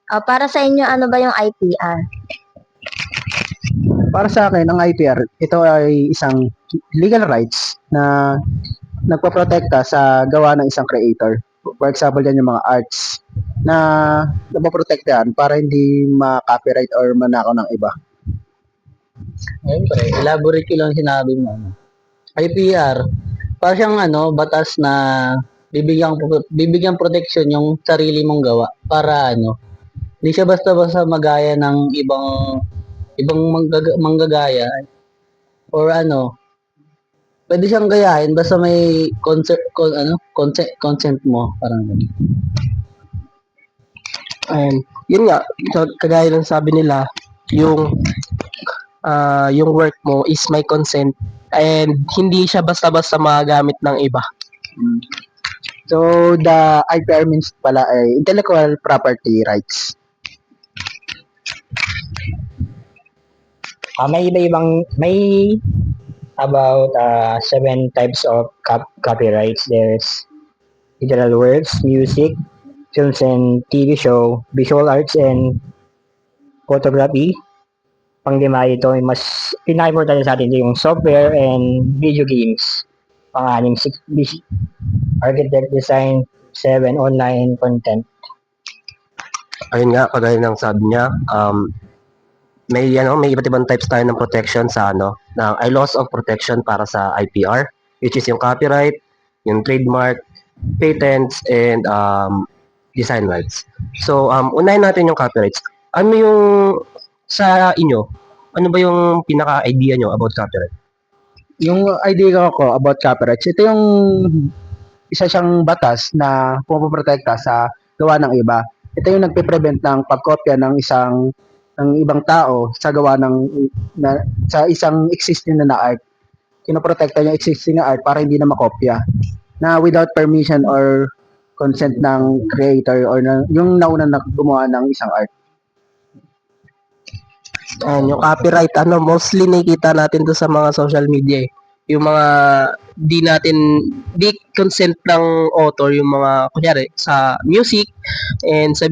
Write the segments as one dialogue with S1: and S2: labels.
S1: Para sa inyo, ano ba yung IPR?
S2: Para sa akin, ang IPR, ito ay isang legal rights na nagpoprotekta sa gawa ng isang creator. For example, yan yung mga arts na napoprotektahan para hindi ma-copyright or manakaw ng iba.
S3: Ayun pre, elaborate ko lang sinabi mo. IPR, para siyang batas na bibigyan protection yung sarili mong gawa para hindi siya basta-basta magaya ng ibang manggagaya or pwede siyang gayahin basta may consent mo, parang ganun.
S2: Yun nga, kagaya ng sabi nila, yung work mo is my consent and hindi siya basta-basta magagamit ng iba. So, the IPR means pala ay intellectual property rights.
S4: May about 7 types of copyrights. There's digital works, music, films and TV show, visual arts and photography. Panglima ito, mas pinaka-importante sa atin yung software and video games. Pang-anim, architect design, 7 online content.
S5: Ayun nga, kagaya ng sabi niya, may iba't ibang types tayo ng protection sa ay loss of protection para sa IPR, which is yung copyright, yung trademark, patents, and design rights. So, unahin natin yung copyrights. Ano yung sa inyo? Ano ba yung pinaka-idea nyo about copyright?
S2: Yung idea ko about copyrights, ito yung isa siyang batas na pumoprotekta sa gawa ng iba. Ito yung nagpe-prevent ng pagkopya ng ibang tao sa gawa sa isang existing na art. Kinoprotekta yung existing na art para hindi na makopya na without permission or consent ng creator or yung nauna na gumawa ng isang art. Yung copyright, mostly nakikita natin to sa mga social media eh. Yung mga di consent ng author, yung mga kunyari sa music and sa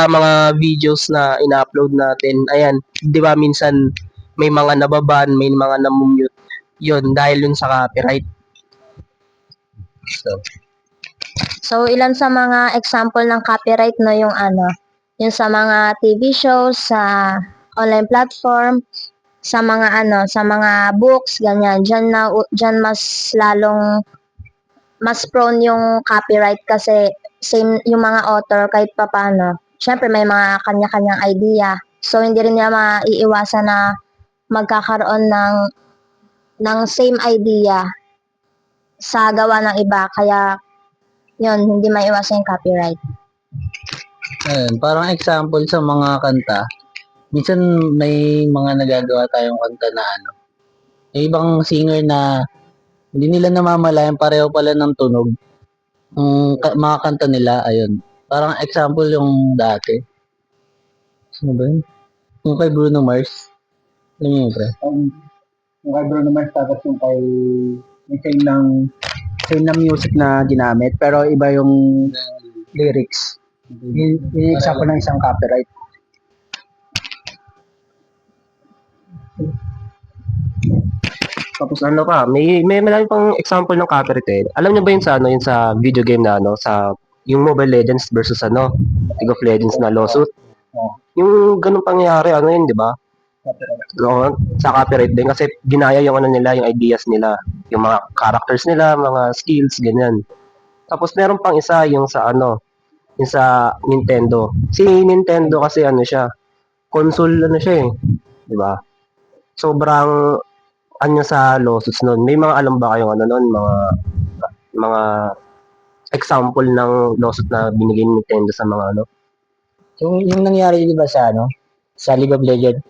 S2: mga videos na ina-upload natin. Ayan, 'di ba minsan may mga nababan, may mga namumute. Yun dahil yun sa copyright.
S1: So, ilan sa mga example ng copyright no yung yung sa mga TV shows, sa online platform, sa mga books, ganyan. Diyan mas prone yung copyright kasi same yung mga author kahit papaano. Syempre may mga kanya-kanyang idea. So, hindi rin nila maiiwasan na magkakaroon ng same idea sa gawa ng iba. Kaya, yun, hindi maiiwasan yung copyright.
S3: Ayun, parang example sa mga kanta, minsan may mga nagagawa tayong kanta na may ibang singer na hindi nila namamalayan pareho pala ng tunog. Mga kanta nila, ayun. Parang example yung dati. Sino ba yun? Yung kay Bruno Mars. Alam niyo yun, pre?
S2: Yung kay Bruno Mars, tapos yung kay same na music na ginamit, pero iba yung lyrics. Yung example ng isang copyright.
S5: Tapos may marami pang example ng copyright eh. Alam niyo ba yun sa yun sa video game na sa yung Mobile Legends versus League of Legends na lawsuit? Yung ganung pangyayari yun, 'di ba? Sa copyright din kasi ginaya yung nila, yung ideas nila, yung mga characters nila, mga skills, ganyan. Tapos meron pang isa yung sa yung sa Nintendo. Si Nintendo kasi siya, console siya eh, 'di ba? Sobrang sa lawsuits noon. May mga alam ba kayong noon, mga example ng lawsuit na binigay ni Nintendo sa mga
S4: Yung nangyari di ba sa League of Legends,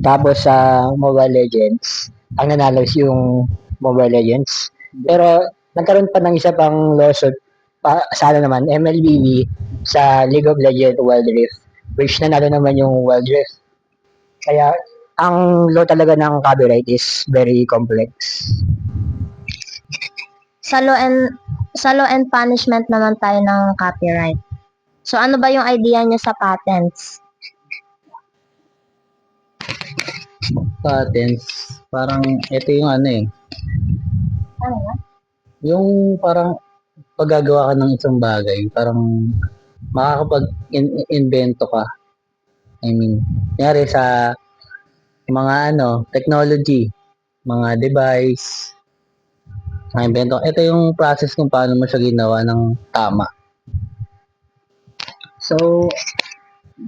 S4: tapos sa Mobile Legends, ang nanalo yung Mobile Legends. Pero nagkaroon pa ng isa pang lawsuit naman, MLBB sa League of Legends Wild Rift, which nanalo naman yung Wild Rift. Kaya ang law talaga ng copyright is very complex.
S1: Sa law and punishment naman tayo ng copyright. So ano ba yung idea nyo sa patents?
S3: Patents, parang ito yung ano eh,
S1: Ano nga?
S3: yung parang paggagawa ka ng isang bagay, parang makakapag-invento ka. I mean, nangyari sa mga ano, technology, mga device, mga invento. Ito yung process kung paano mo siya ginawa ng tama.
S2: So,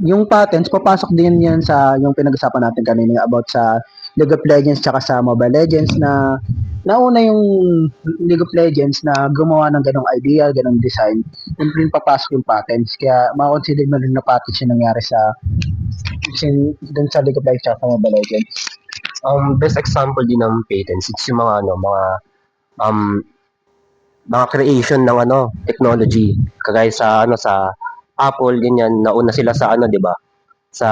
S2: yung patents, papasok din yan sa yung pinag-usapan natin kanina about sa League of Legends tsaka sa Mobile Legends na nauna yung League of Legends na gumawa ng ganong idea, ganong design. Yun rin papasok yung patents. Kaya makakonsider mo rin na patents yung nangyari sa dun sa League of Legends tsaka sa Mobile Legends.
S5: Best example din ng patents, it's yung mga ano, um, mga creation ng ano, technology. Kagaya sa ano sa Apple ganyan, nauna sila sa ano, 'di ba? Sa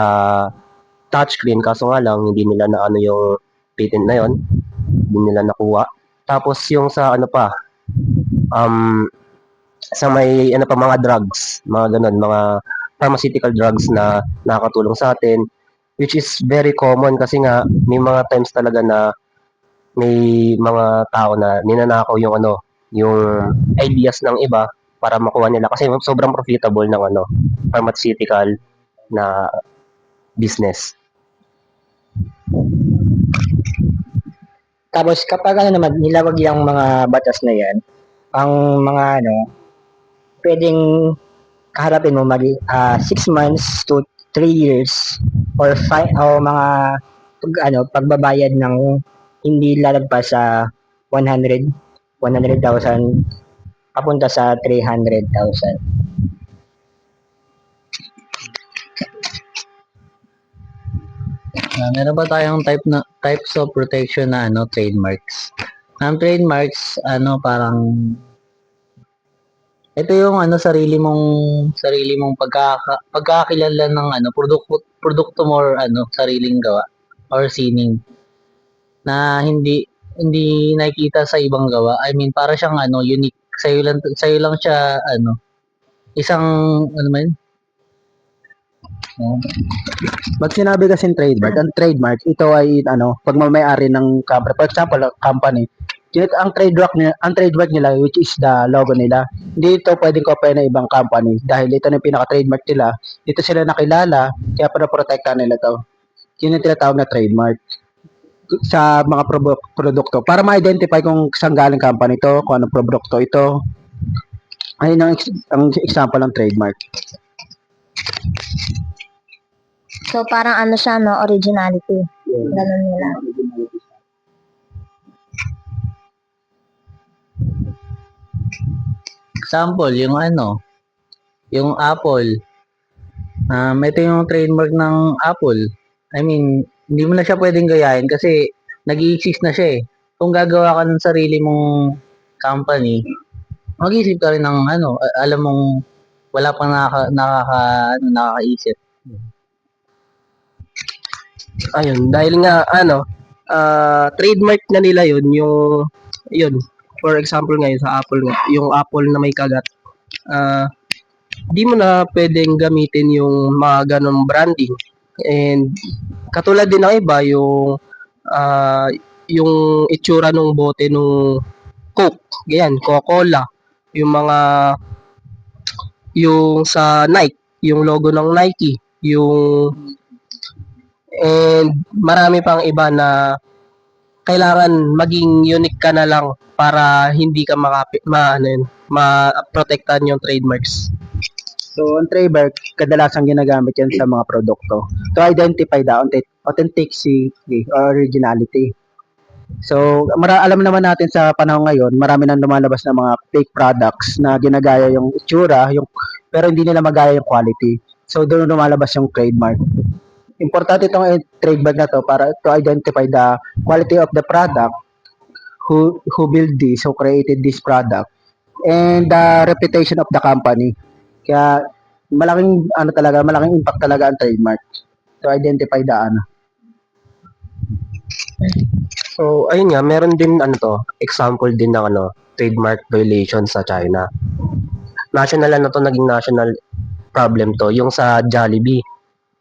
S5: touchscreen kaso nga lang hindi nila na ano yung patent na yon, hindi nila nakuha. Tapos yung sa ano pa, um, sa may ano pa mga drugs, mga ganun, mga pharmaceutical drugs na nakakatulong sa atin, which is very common kasi nga may mga times talaga na may mga tao na ninanakaw yung ano, yung ideas ng iba para makuha nila kasi sobrang profitable ng ano, pharmaceutical na business.
S4: Tapos kapag ano naman, nilawag yung mga batas na yan, ang mga ano, pwedeng kaharapin mo 6 months to 3 years or o mga pagbabayad ng hindi lalagpas sa 100,000 papunta sa 300,000.
S3: Meron ba tayong types of protection na ano, trademarks? Ang trademarks, ano, parang ito yung ano sarili mong pagkakilala ng ano produkto mo or ano sariling gawa or sining na hindi nakikita sa ibang gawa. I mean, para siyang ano unique. Sa'yo lang siya ano isang ano man.
S2: Pag sinabi kasing trademark, ang trademark, ito ay ano, pagmamayari ng company. For example, company, ang trademark nila which is the logo nila. Hindi ito pwedeng kopya ng ibang company dahil ito na yung pinaka-trademark nila. Dito sila nakilala, kaya para protektahan nila to. Yun yung tinatawag na trademark sa mga produkto para ma-identify kung saan galing company ito, kung anong produkto ito. Ayun ang example ng trademark.
S1: So parang ano siya, no? Originality. Ganun nila.
S3: Example, yung ano, yung Apple. Ito yung trademark ng Apple. I mean, hindi mo na siya pwedeng gayahin kasi nag-i-exist na siya eh. Kung gagawa ka ng sarili mong company, mag-isip ka rin ng ano, alam mong wala pang nakakaisip.
S5: Ayun, dahil nga ano, trademark na nila yun. For example ngayon sa Apple, yung Apple na may kagat, di mo na pwedeng gamitin yung mga ganong branding. And katulad din ng iba, yung itsura ng bote ng Coke, ganyan, Coca-Cola, yung yung sa Nike, yung logo ng Nike, and marami pang iba na kailangan maging unique ka na lang para hindi ka ma-protectan yung trademarks.
S2: So, ang trademark, kadalasang ginagamit yan sa mga produkto to identify the authenticity or originality. So, alam naman natin sa panahon ngayon, marami nang lumalabas na mga fake products na ginagaya yung itsura, pero hindi nila magaya yung quality. So, doon lumalabas yung trademark. Importante itong trademark na to para to identify the quality of the product, who built this, who created this product, and the reputation of the company. Kaya malaking impact talaga ang trademark to identify the ano.
S5: So, ayun nga, meron din example din ng trademark violation sa China. National naging national problem to, yung sa Jollibee.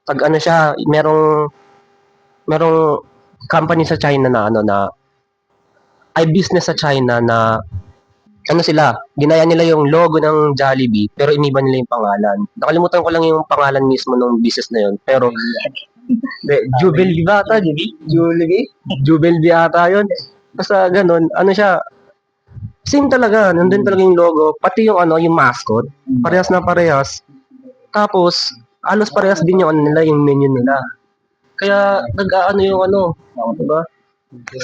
S5: Pag ano siya, merong company sa China na ano na ay business sa China na ano sila, ginaya nila yung logo ng Jollibee pero iniba nila yung pangalan. Nakalimutan ko lang yung pangalan mismo ng business na yun. Pero Jubilee ba ata? Jubilee ata yun. Basta ganun, ano siya, same talaga, nandun talaga yung logo, pati yung ano, yung mascot, parehas na parehas. Tapos, halos parehas din yung ano nila, yung menu nila. Kaya nag-aano yung ano, diba?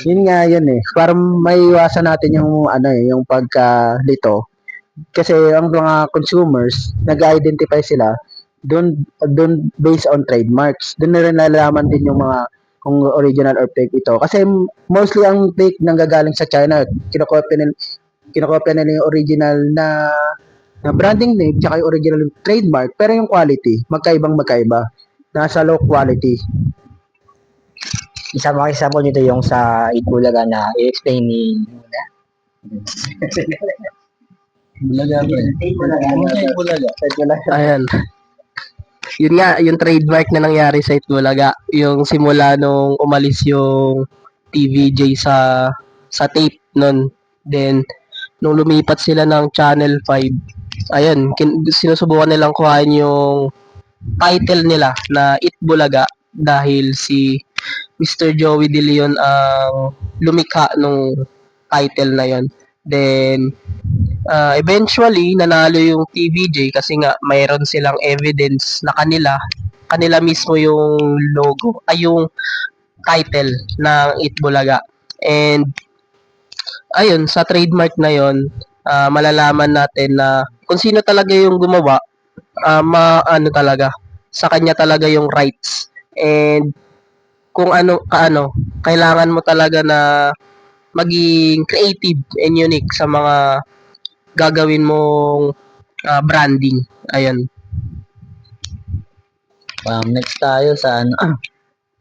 S2: Yun nga yun eh. Para maiwasan natin yung ano eh, yung pagkalito. Kasi ang mga consumers, nag-identify sila doon based on trademarks. Doon na rin nalalaman din yung mga kung original or fake ito. Kasi mostly ang fake nanggagaling sa China. Kinokopya nila yung original na branding name tsaka yung original trademark pero yung quality magkaiba. Nasa low quality.
S4: Isa mga example nito yung sa Itbulaga na i-explain ni
S3: Bulaga ba? Bulaga.
S6: Ayan. Yun nga, yung trademark na nangyari sa Itbulaga. Yung simula nung umalis yung TVJ sa tape nun. Then, nung lumipat sila ng Channel 5, ayan, sinusubukan nilang kuhain yung title nila na Itbulaga dahil si Mr. Joey De Leon ang lumikha nung title na yon. Then, eventually, nanalo yung TVJ kasi nga mayroon silang evidence na kanila mismo yung logo, ay yung title ng Itbulaga. And, ayun, sa trademark na yon, malalaman natin na kung sino talaga yung gumawa, ano talaga, sa kanya talaga yung rights. And, kung kailangan mo talaga na maging creative and unique sa mga gagawin mong branding. Ayan.
S3: Next tayo sa ano,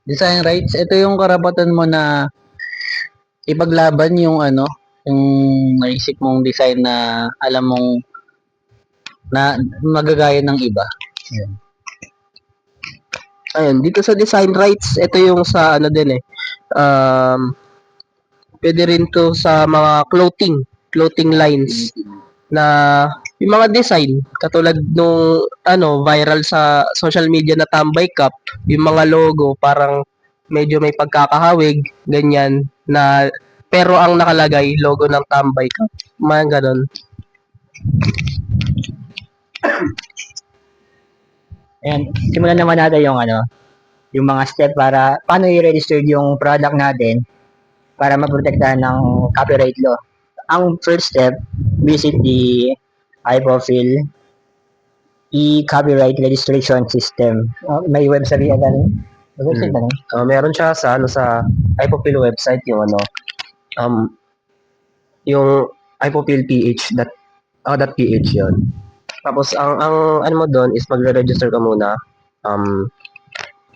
S3: design rights. Ito yung karapatan mo na ipaglaban yung ano, yung naisip mong design na alam mong na magagaya ng iba.
S6: Ayun, dito sa design rights, ito yung sa ano din eh. Pwede rin to sa mga clothing lines na yung mga design katulad nung viral sa social media na Tambay Cup, yung mga logo parang medyo may pagkakahawig, ganyan na pero ang nakalagay logo ng Tambay Cup. Mga ganon.
S4: Ayan, simulan naman natin yung mga step para paano i-register yung product natin para maprotektahan ng copyright law. Ang first step, visit the IPOPHIL e-copyright registration system. May website yan website na
S5: Meron siya sa sa IPOPIL website yung yung ipopilph.ph yun. Tapos ang ano mo doon is magre-register ka muna.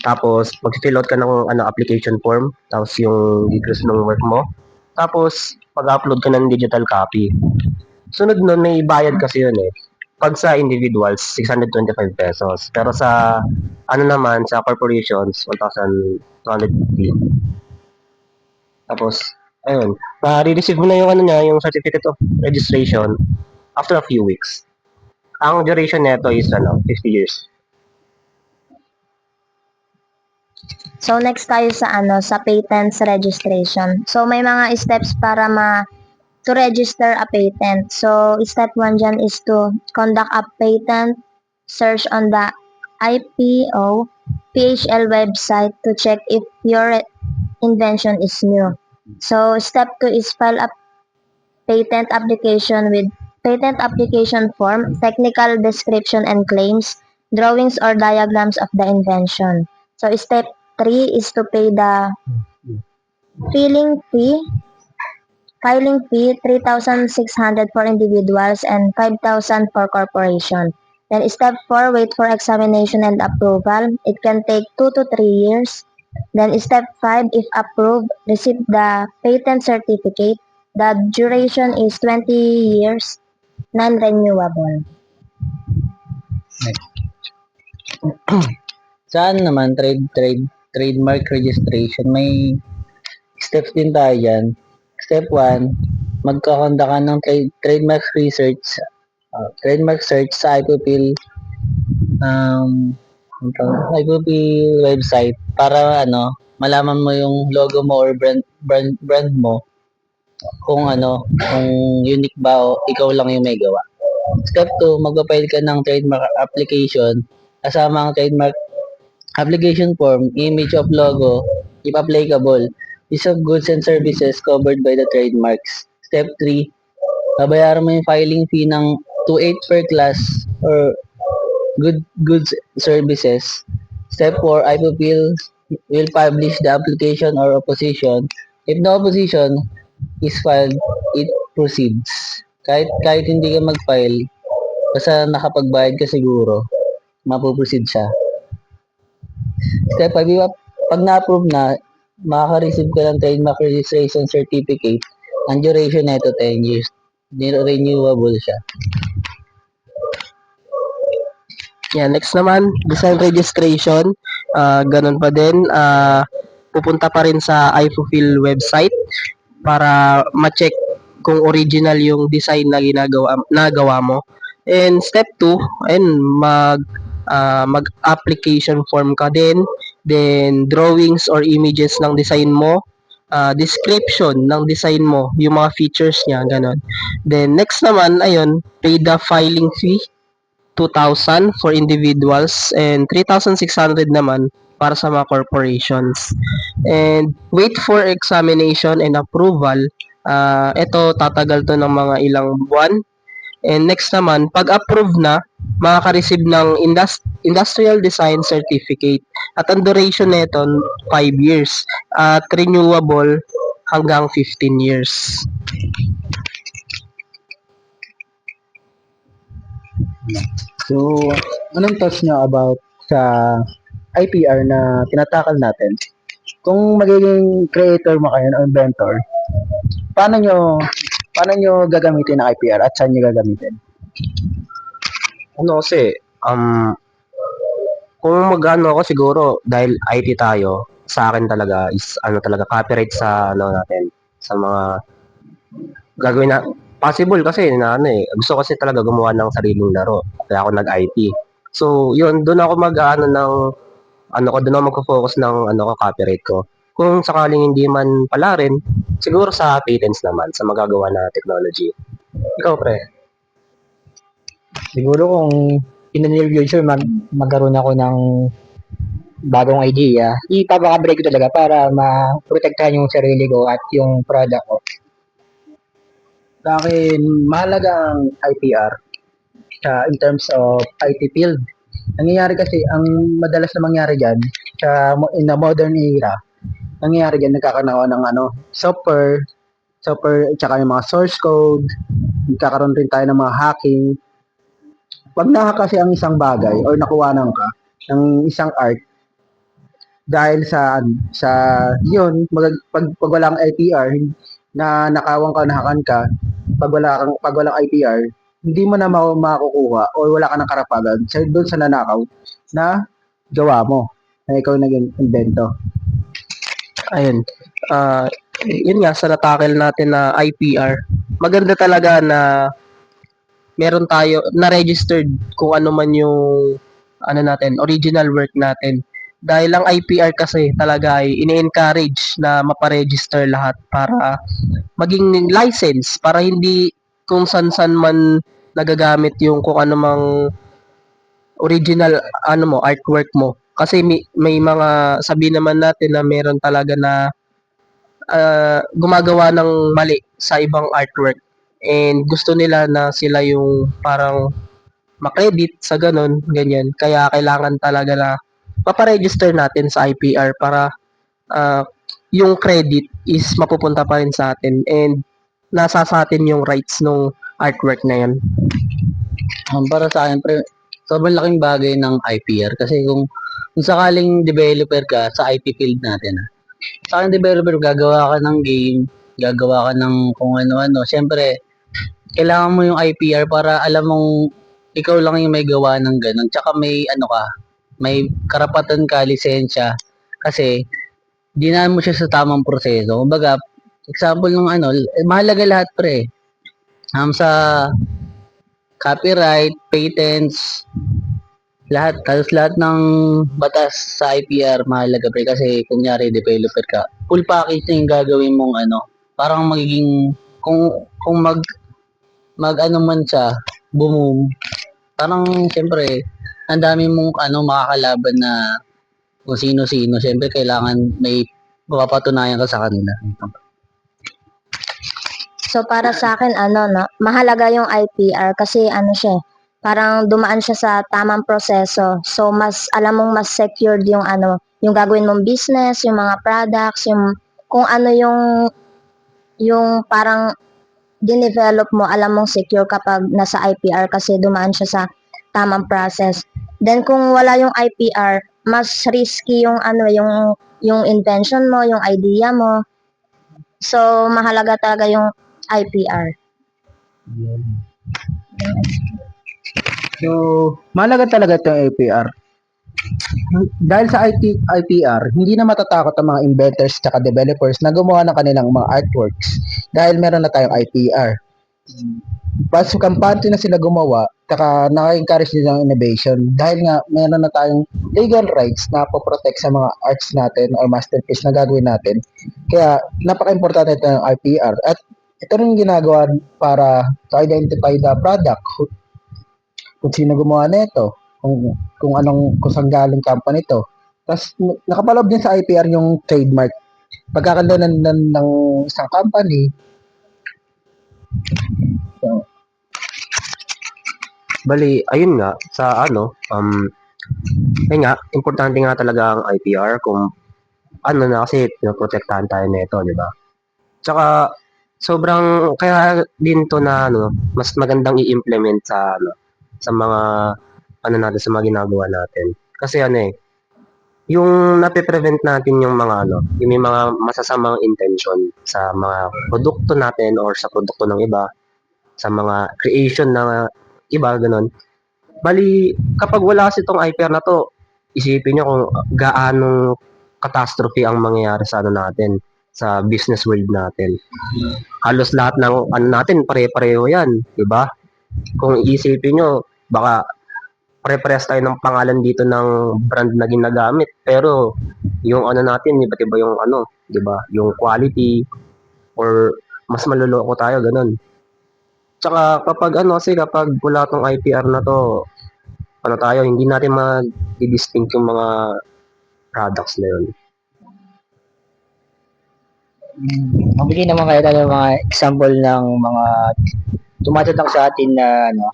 S5: Tapos mag-fill out ka ng application form, tapos yung details ng work mo. Tapos pag-upload ka ng digital copy. Sunod nun may bayad kasi yun eh. Pag sa individuals, 625 pesos. Pero sa sa corporations, 1,250. Tapos ayun, ma-receive mo na yung yung certificate of registration after a few weeks. Ang duration nito is 50 years.
S1: So next tayo sa sa patents registration. So may mga steps para to register a patent. So step 1 dyan is to conduct a patent search on the IPO PHL website to check if your invention is new. So step 2 is file a patent application with patent application form, technical description and claims, drawings or diagrams of the invention. So step 3 is to pay the filing fee 3,600 for individuals and 5,000 for corporation. Then step 4, wait for examination and approval. It can take 2 to 3 years. Then step 5, if approved, receive the patent certificate. The duration is 20 years, non-renewable.
S3: Saan naman, trademark registration, may steps din tayo dyan. Step 1, magkakanda ka ng trademark research, trademark search sa IPOP website para malaman mo yung logo mo or brand mo kung kung unique ba o ikaw lang yung may gawa. Step 2, magpa-file ka ng trademark application kasama ang trademark application form, image of logo, if applicable, list of goods and services covered by the trademarks. Step 3, babayaran mo yung filing fee ng 2.8 per class or goods services. Step 4, IPOP will publish the application or opposition. If no opposition is filed, it proceeds. Kahit hindi ka mag-file, basta nakapagbayad ka siguro, mapuproceed siya. Step 5, pag na-approve na, makaka-receive ka ng trademark registration certificate. Ang duration nito 10 years. Renewable siya.
S6: Yan, next naman, design registration. Ganun pa din. Pupunta pa rin sa iFulfill website para ma-check kung original yung design na nagawa mo. And step 2, ayun, mag-application form ka din. Then, drawings or images ng design mo. Description ng design mo, yung mga features niya, ganun. Then, next naman, ayun, pay the filing fee. 2,000 for individuals and 3,600 naman para sa mga corporations. And wait for examination and approval. Ito, tatagal to ng mga ilang buwan. And next naman, pag approve na, makaka-receive ng Industrial Design Certificate. At ang duration nito, 5 years. At renewable hanggang 15 years.
S2: So, anong thoughts nyo about sa IPR na tinatakal natin? Kung magiging creator mo kayo o inventor, paano nyo gagamitin ang IPR at saan nyo gagamitin?
S5: Ano kasi, kung mag-ano ako siguro, dahil IT tayo, sa akin talaga is copyright sa natin, sa mga gagawin na possible kasi gusto kasi talaga gumawa ng sariling laro. Kaya ako nag-IT. So, yun, doon ako doon ako magfo-focus ng copyright ko. Kung sakaling hindi man pala rin, siguro sa patents naman, sa magagawa na technology. Ikaw, pre?
S4: Siguro kung in the near future magkaroon ako ng bagong idea, ipapakabreak ko talaga para ma-protektahan yung sarili ko at yung product ko.
S2: Sa akin, mahalaga ang IPR in terms of IT field. Nangyayari kasi, ang madalas na mangyari dyan, in the modern era, nangyayari dyan, nagkakaroon ng software, tsaka yung mga source code, nagkakaroon rin tayo ng mga hacking. Pag nahack kasi ang isang bagay, or nakuwanan ka ng isang art, dahil sa yun, pag walang IPR, na nakawang ka, nahakan ka, pag walang IPR, hindi mo na makukuha o wala ka ng karapagan doon sa nanakaw na gawa mo na ikaw naging invento.
S6: Ayun. Yun nga, sa natakil natin na IPR, maganda talaga na meron tayo na registered kung ano man yung original work natin. Dahil ang IPR kasi talaga ay ini-encourage na maparegister lahat para maging license, para hindi kung san-san man nagagamit yung kung ano mang original artwork mo. Kasi may mga sabi naman natin na meron talaga na gumagawa ng mali sa ibang artwork and gusto nila na sila yung parang makredit sa ganyan. Kaya kailangan talaga na paparegister natin sa IPR para yung credit is mapupunta pa rin sa atin and nasa sa atin yung rights ng artwork na yan.
S3: Para sa akin, sobrang laking bagay ng IPR kasi kung sakaling developer ka sa IP field natin, sa akin developer, gagawa ka ng game, gagawa ka ng kung ano-ano, syempre, kailangan mo yung IPR para alam mong ikaw lang yung may gawa ng ganun. Tsaka may may karapatan ka, lisensya, kasi dinaan mo siya sa tamang proseso. Kumbaga, example ng ano, mahalaga lahat pre. Sa copyright, patents, lahat, halos lahat ng batas sa IPR mahalaga pre kasi kunyari developer ka. Full package na yung gagawin mong ano, parang magiging kung mag ano man siya, boom, parang siyempre ang dami mong ano makakalaban na kung sino-sino. Siyempre kailangan may mapapatunayan ka sa kanila.
S1: So para sa akin ano no, mahalaga yung IPR kasi ano siya, parang dumaan siya sa tamang proseso. So mas alam mong mas secured yung ano, yung gagawin mong business, yung mga products, yung kung ano yung parang dinevelop mo, alam mong secure kapag nasa IPR kasi dumaan siya sa tamang process. Then kung wala yung IPR, mas risky yung ano, yung invention mo, yung idea mo. So mahalaga talaga yung IPR.
S2: So, mahalaga talaga itong APR. Dahil sa IPR, hindi na matatakot ang mga inventors at developers na gumawa ng kanilang mga artworks dahil meron na tayong IPR. Mas kampante na sila gumawa, saka naka-encourage nila ng innovation dahil nga meron na tayong legal rights na po-protect sa mga arts natin or masterpiece na gagawin natin. Kaya napaka-importante ito ng IPR at ito rin ginagawa para to identify the product, kung sino gumawa nito, kung saan galing company to. Tapos nakapaloob din sa IPR yung trademark. Pagkakaroon ng isang company,
S5: Bali, ayun nga, sa ano, ayun nga, importante nga talaga ang IPR kung ano na kasi pinoprotektahan tayo nito, di ba? Tsaka, sobrang, kaya din to na, ano, mas magandang i-implement sa, ano, sa mga, ano natin, sa mga ginagawa natin. Kasi ano eh, yung nape-prevent natin yung mga, ano, yung may mga masasamang intention sa mga produkto natin or sa produkto ng iba, sa mga creation na iba, ganun. Bali, kapag wala kasi itong IPR na to, isipin nyo kung gaano catastrophe ang mangyayari sa ano natin, sa business world natin. Halos lahat ng ano natin, pare-pareho yan, di ba? Kung isipin nyo, baka pare-parehas tayo ng pangalan dito ng brand na ginagamit, pero yung ano natin, iba't iba yung ano, di ba? Yung quality, or mas maluloko tayo, ganun. Tsaka kapag ano, kasi kapag wala tong IPR na to, ano tayo, hindi natin ma-distinct yung mga products na yun.
S4: Magbigay naman kayo tayo ng mga example ng mga tumatatak sa atin na ano,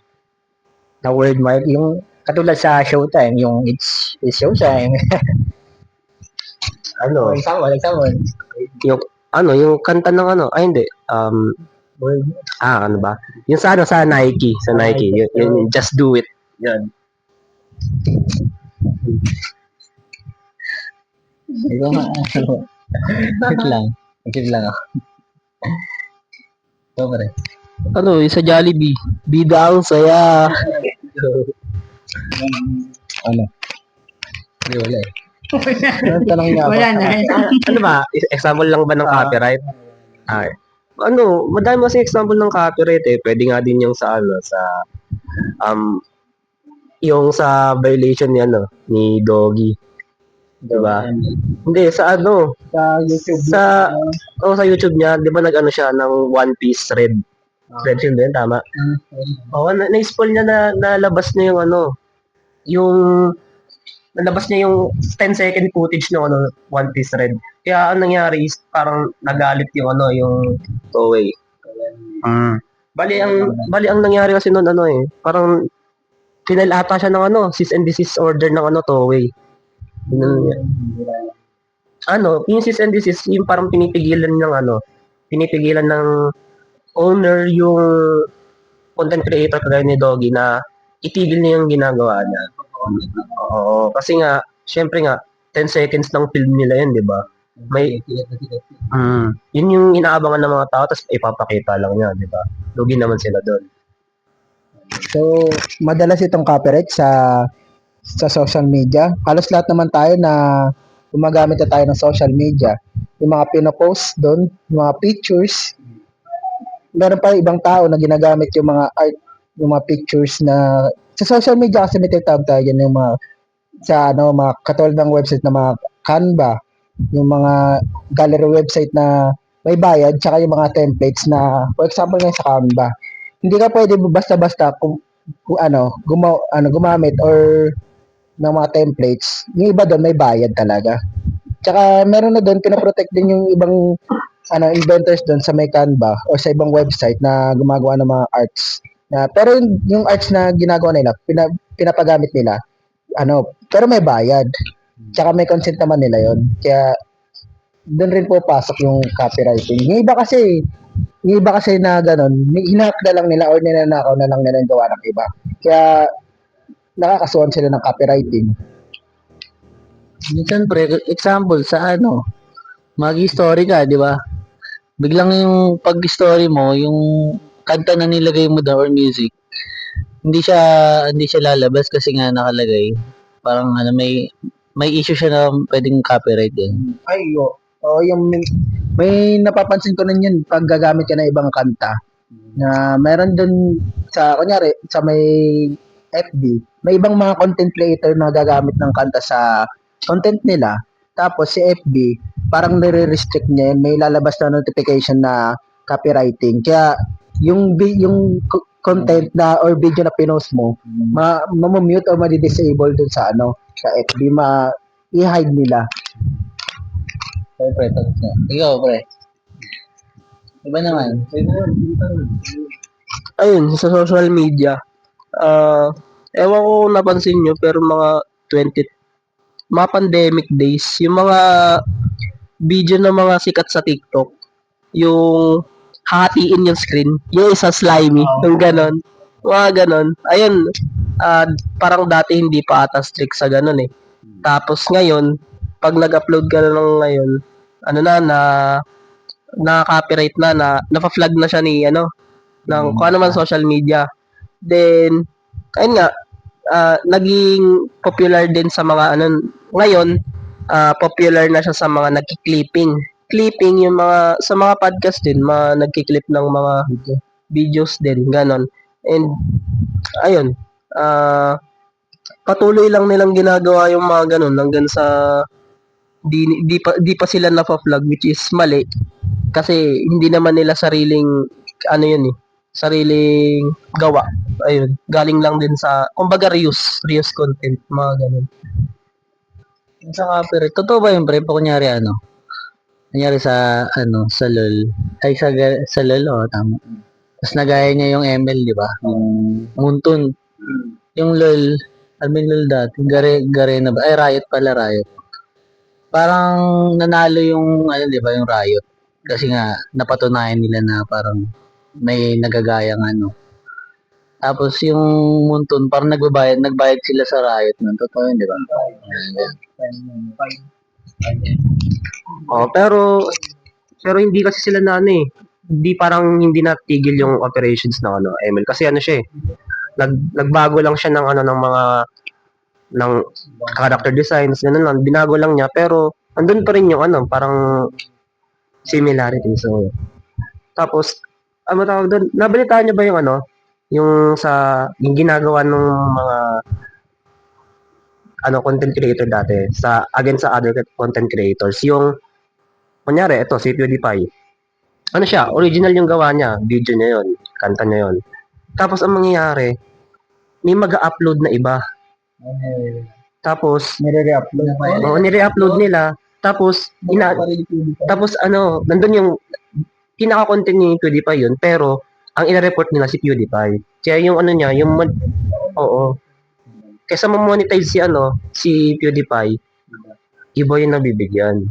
S4: na word mark, yung katulad sa Showtime, yung it's Showtime.
S5: Ano,
S4: Example.
S5: yung ano, yung kanta ng ano, ay hindi, ano ba? Yung sa ano, sa Nike, yung Just Do It. Yan.
S4: Ito nga, Wait lang ako. Ito pare.
S6: Ano, yung sa Jollibee. Bida ang saya.
S4: Ano? Hindi, wala eh.
S2: anong tanong niya ba?
S4: Wala na.
S5: Ano ba? Example lang ba ng copyright? Ano, madami kasi example ng copyright eh. Pwede nga din yung sa ano, sa yung sa violation ni ano, ni Doggy. Diba? Hindi, sa ano,
S2: Sa YouTube.
S5: sa YouTube niya, di ba nag-ano siya ng One Piece Red? Red yun din, tama? Oo, na-spoil niya na nalabas niya yung ano, yung nalabas niya yung 10-second footage ng ano, One Piece Red. Kaya ang nangyari is parang nagalit yung ano, yung Toei. Bali ang nangyari kasi noon ano eh, parang final ata siya ng ano, cease and desist order ng ano, Toei. Ano, yung cease and desist, yung parang pinipigilan ng owner yung content creator kagaya ni Doggy na itigil niya yung ginagawa niya. Oo, kasi nga, syempre nga, 10 seconds ng film nila yun, di ba? Yun yung inaabangan ng mga tao, tapos ipapakita lang niya, di ba? Lugi naman sila doon.
S2: So, madalas itong copyright sa sa social media. Halos lahat naman tayo na gumagamit na tayo ng social media. Yung mga pinopost doon, yung mga pictures, meron pa ibang tao na ginagamit yung mga art, yung mga pictures na sa social media kasi may tinatawag tayo dyan yung mga sa mga katulad ng website na mga Canva, yung mga gallery website na may bayad, tsaka yung mga templates na, for example ngayon sa Canva, hindi ka pwede basta-basta kung gumamit or ng mga templates. Yung iba doon may bayad talaga. Tsaka meron na doon pinoprotect din yung ibang inventors doon sa may Canva o sa ibang website na gumagawa ng mga arts. Pero yung arts na ginagawa nila, pinapagamit nila, pero may bayad. Tsaka may consent naman nila yon. Kaya doon rin po pasok yung copywriting. Yung iba kasi na ganun, hinahack na lang nila or ninanakaw na lang nila yung gawa ng iba. Kaya nakakasuhan sila ng copywriting.
S3: Minsan pre, example sa mag-story ka, di ba? Biglang yung pag-story mo, yung kanta na nilagay mo daw or music, hindi siya lalabas kasi nga nakalagay. Parang may issue siya na pwedeng copyright din.
S2: Ay, yung may napapansin ko rin yun pag gagamit ka ng ibang kanta. Na meron dun kunyari, sa may FB, may ibang mga content creator na gagamit ng kanta sa content nila. Tapos si FB, parang nire-restrict niya, may lalabas na notification na copywriting. Kaya yung content na or video na pinost mo, mamamute o ma-disable dun sa sa FB, i-hide nila.
S3: Pre, ikaw, pre. Iba naman.
S6: Ayun, sa social media, ewan ko napansin nyo, pero mga pandemic days, yung mga video ng mga sikat sa TikTok, yung hahatiin yung screen, yung isa slimy, yung ganon. Mga ganon. Ayun, parang dati hindi pa ata strict sa ganon eh. Tapos ngayon, pag nag-upload ka na ng ngayon, na copyright na-flag na siya ni ng kung ano man social media. Then, ayun nga, naging popular din sa mga ngayon, popular na siya sa mga nagki-clipping. Clipping yung mga sa mga podcast din, mga nagki-clip ng mga videos din, ganon. And ayun, patuloy lang nilang ginagawa yung mga ganon hanggang sa di pa sila na-flag, which is mali kasi hindi naman nila sariling sariling gawa. Ayun, galing lang din sa kumbaga reuse content, mga ganun.
S3: Yung sa copyright, totoo ba yun, pre? Kunyari Kunyari sa LOL. Ay, sa LOL, tama. Tapos nagaya niya yung ML, di ba? Yung Muntun. Yung LOL, LOL dati, Garena ba? Ay, Riot pala, Riot. Parang nanalo yung, di ba, yung Riot. Kasi nga, napatunayan nila na parang may nagagayang Tapos yung Muntun, parang nagbayad sila sa Riot nun. Totoo yun, di ba?
S6: Pero hindi kasi sila hindi natigil yung operations ng ML kasi siya eh. Nagbago lang siya ng mga ng character designs, lang, binago lang niya pero andun pa rin yung parang similarity. So tapos tawag doon, nabalitaan niyo ba yung yung ginagawa ng mga content creator dati sa other content creators, yung kunyari ito si PewDiePie, siya, original yung gawa niya, video niya yon, kanta niya yon. Tapos ang mangyayari, may mag-upload na iba. Tapos nire-upload nila. Tapos nandun yung pinaka-content ni PewDiePie yun, pero ang ina-report nila si PewDiePie. Kaya yung kaysa ma-monetize si PewDiePie, iba yung nabibigyan.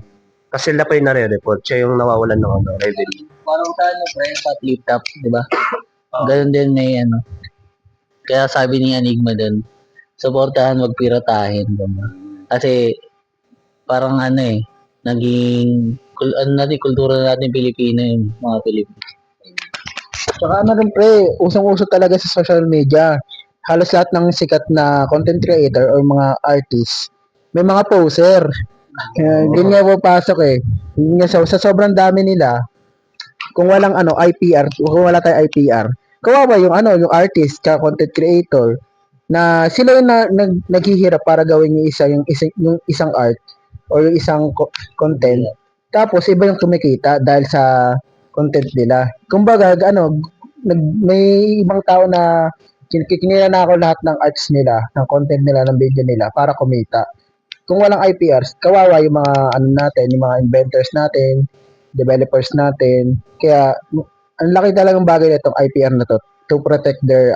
S6: Kasi sila pa yung nare-report, siya yung nawawalan ng revenue.
S3: Parang pre, sa flip-top, di ba? Ganun din may Kaya sabi ni Enigma dun, suportahan, wag piratahin. Kasi, parang naging, kultura natin Pilipino yung mga Pilipino.
S2: Tsaka rin pre, usong-uso talaga sa social media. halos lahat ng sikat na content creator or mga artist, may mga poser. Doon nga papasok eh. Yun nga, sa sobrang dami nila, kung walang IPR, kung wala tayong IPR, kawawa yung yung artist, ka content creator, na sila yung naghihirap para gawin yung isang art or yung isang content. Tapos iba yung kumikita dahil sa content nila. Kumbaga, may ibang tao na kinila na ako lahat ng arts nila, ng content nila, ng video nila para kumita. Kung walang IPRs, kawawa yung mga natin, yung mga inventors natin, developers natin. Kaya ang laki talagang bagay nitong IPR na to protect their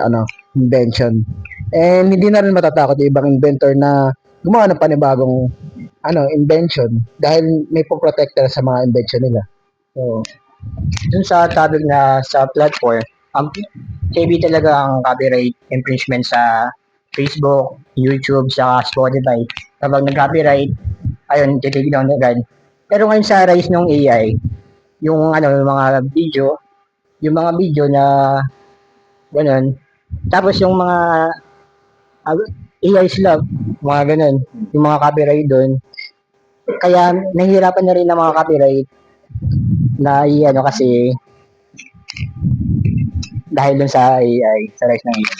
S2: invention. And hindi na rin matatakot yung ibang inventor na gumawa ng panibagong invention dahil may poprotekta sa mga invention nila.
S4: So, dun sa topic na sa platform, ang KB talaga ang copyright infringement sa Facebook, YouTube, sa Spotify. Kapag nag-copyright, ayun, titigil down agad. Pero ngayon sa rise ng AI, yung yung mga video na ganun, tapos yung mga AI sila, mga ganun, yung mga copyright doon. Kaya nahihirapan na rin ng mga copyright na kasi dahil dun sa AI, sa rise ng AI.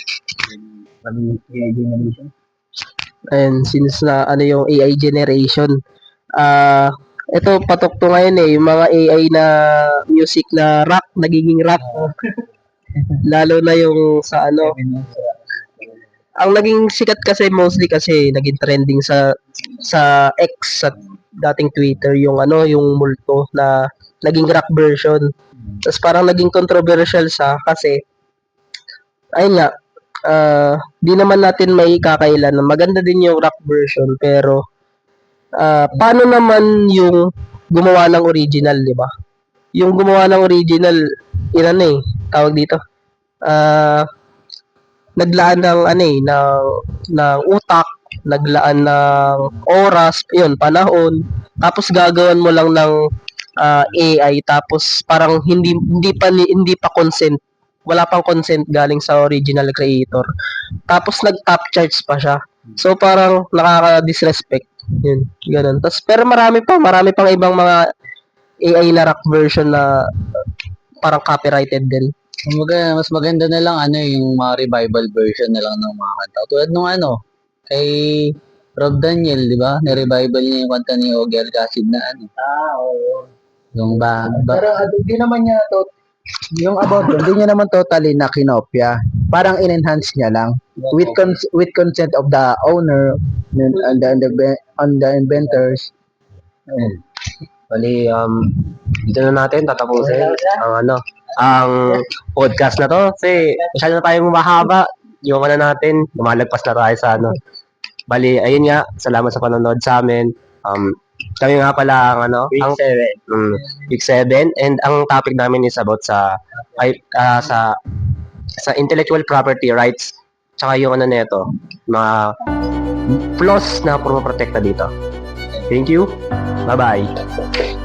S4: AI generation.
S6: And since na yung AI generation, ito patok to ngayon yung mga AI na music na rock, nagiging rock. Lalo na yung sa ang naging sikat kasi mostly kasi naging trending sa X, sa dating Twitter, yung yung multo na naging rock version. Tapos parang naging controversial kasi ayun nga, di naman natin may kakailan na maganda din yung rock version, pero paano naman yung gumawa ng original, di ba? Yung gumawa ng original, tawag dito, naglaan ng ng utak, naglaan ng oras, panahon, tapos gagawan mo lang ng AI, tapos parang hindi pa consent, wala pang consent galing sa original creator. Tapos nag-top charts pa siya. So parang nakaka-disrespect. Yun, ganun. Tapos pero marami pang ibang mga AI na rock version na parang copyrighted din.
S3: Mas maganda na lang yung mga revival version na lang ng mga kanta. Tulad nung kay Rob Daniel, di ba? Ni-revival niya yung kanta ni Ogie Alcacid na
S2: Oo.
S3: Yung
S2: Pero hindi naman niya yung about doon, hindi niya naman totally na kinopya. Parang in-enhance niya lang with consent of the owner and the inventors.
S5: Bali, dito na natin tatapusin ang podcast na to. Kasi masyado na tayong mahaba. Yung natin, lumalagpas na tayo sa Bali, ayun nga, salamat sa panonood sa amin. Kami nga pala ang week 7, and ang topic namin is about sa intellectual property rights, tsaka yung nito, mga flaws na pumuprotekta dito. Thank you. Bye-bye.